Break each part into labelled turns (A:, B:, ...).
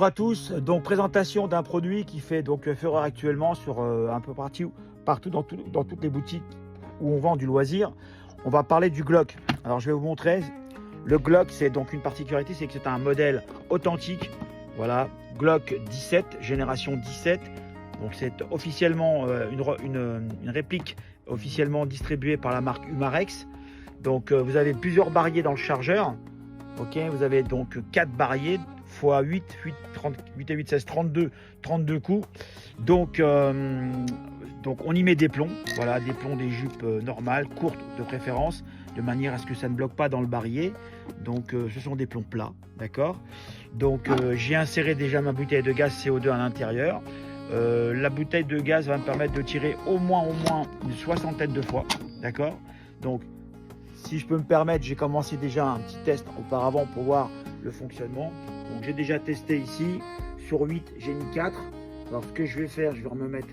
A: Bonjour à tous, donc présentation d'un produit qui fait donc fureur actuellement sur un peu partout dans toutes les boutiques où on vend du loisir. On va parler du Glock. Alors je vais vous montrer. Le Glock, c'est donc une particularité, c'est que c'est un modèle authentique. Voilà, Glock 17, génération 17. Donc c'est officiellement une réplique officiellement distribuée par la marque Umarex. Donc vous avez plusieurs barilles dans le chargeur. Ok, vous avez donc 4 barilles x 8 et 8, 16, 32 coups. Donc on y met des plombs, voilà, des plombs, des jupes normales, courtes de préférence, de manière à ce que ça ne bloque pas dans le barillet. Donc ce sont des plombs plats, d'accord. Donc j'ai inséré déjà ma bouteille de gaz CO2 à l'intérieur. La bouteille de gaz va me permettre de tirer au moins une soixantaine de fois, d'accord. Donc si je peux me permettre, j'ai commencé déjà un petit test auparavant pour voir le fonctionnement. Donc j'ai déjà testé ici, sur 8 j'ai mis 4. Alors ce que je vais faire, je vais me mettre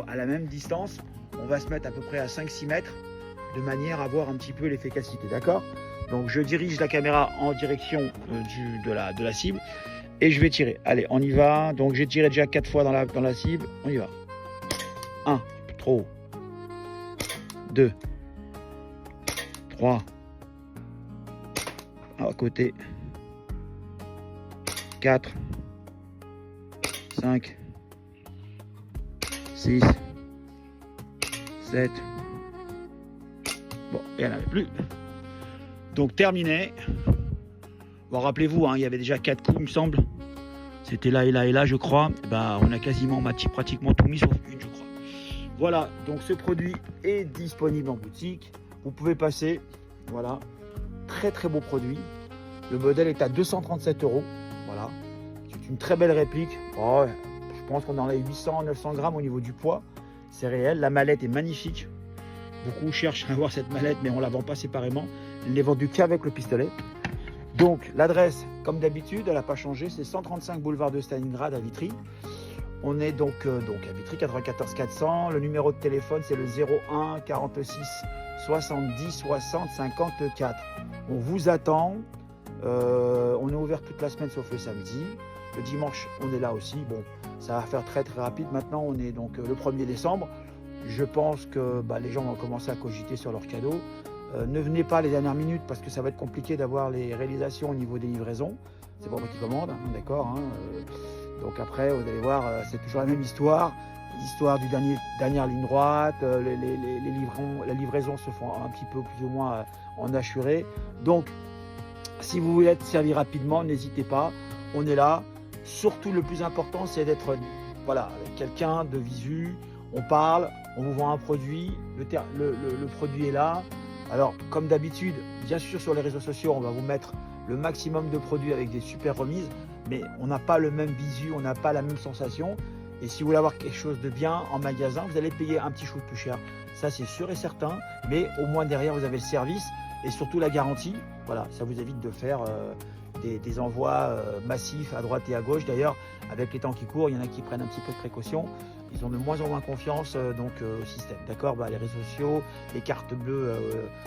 A: à la même distance. On va se mettre à peu près à 5-6 mètres, de manière à voir un petit peu l'efficacité, d'accord. Donc je dirige la caméra en direction de la cible et je vais tirer. Allez, on y va. Donc j'ai tiré déjà 4 fois dans la cible, on y va. 1, trop haut. 2, 3, à côté, 4, 5, 6, 7, bon, il n'y en avait plus. Donc terminé. Bon, rappelez-vous, hein, il y avait déjà 4 coups, il me semble. C'était là et là et là, je crois. Bah, on a pratiquement tout mis sauf une, je crois. Voilà, donc ce produit est disponible en boutique. Vous pouvez passer, voilà, très beau produit. Le modèle est à 237 €. Voilà, c'est une très belle réplique. Oh, je pense qu'on en a 800-900 grammes au niveau du poids. C'est réel. La mallette est magnifique. Beaucoup cherchent à avoir cette mallette, mais on ne la vend pas séparément. Elle n'est vendue qu'avec le pistolet. Donc l'adresse, comme d'habitude, elle n'a pas changé. C'est 135 boulevard de Stalingrad à Vitry. On est donc à Vitry 94 400. Le numéro de téléphone, c'est le 01 46 70 60 54. On vous attend. On est ouvert toute la semaine sauf le samedi. Le dimanche, on est là aussi. Bon, ça va faire très rapide. Maintenant, on est donc le 1er décembre. Je pense que les gens vont commencer à cogiter sur leurs cadeaux. Ne venez pas les dernières minutes parce que ça va être compliqué d'avoir les réalisations au niveau des livraisons. C'est pas moi qui commande, hein, d'accord, hein, donc après, vous allez voir, c'est toujours la même histoire. L'histoire du dernière ligne droite, les livraisons se font un petit peu plus ou moins en assuré. Donc, si vous voulez être servi rapidement, n'hésitez pas. On est là. Surtout, le plus important, c'est d'être avec quelqu'un de visu. On parle, on vous vend un produit. Le produit est là. Alors, comme d'habitude, bien sûr, sur les réseaux sociaux, on va vous mettre le maximum de produits avec des super remises. Mais on n'a pas le même visu, on n'a pas la même sensation. Et si vous voulez avoir quelque chose de bien en magasin, vous allez payer un petit chou plus cher. Ça, c'est sûr et certain. Mais au moins derrière, vous avez le service et surtout la garantie. Voilà, ça vous évite de faire des envois massifs à droite et à gauche. D'ailleurs, avec les temps qui courent, il y en a qui prennent un petit peu de précaution. Ils ont de moins en moins confiance au système. D'accord, les réseaux sociaux, les cartes bleues,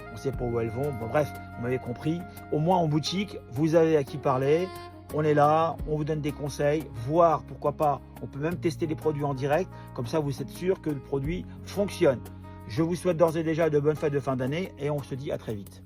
A: on ne sait pas où elles vont. Bon, bref, vous m'avez compris. Au moins en boutique, vous avez à qui parler. On est là, on vous donne des conseils, voire pourquoi pas, on peut même tester les produits en direct, comme ça vous êtes sûr que le produit fonctionne. Je vous souhaite d'ores et déjà de bonnes fêtes de fin d'année et on se dit à très vite.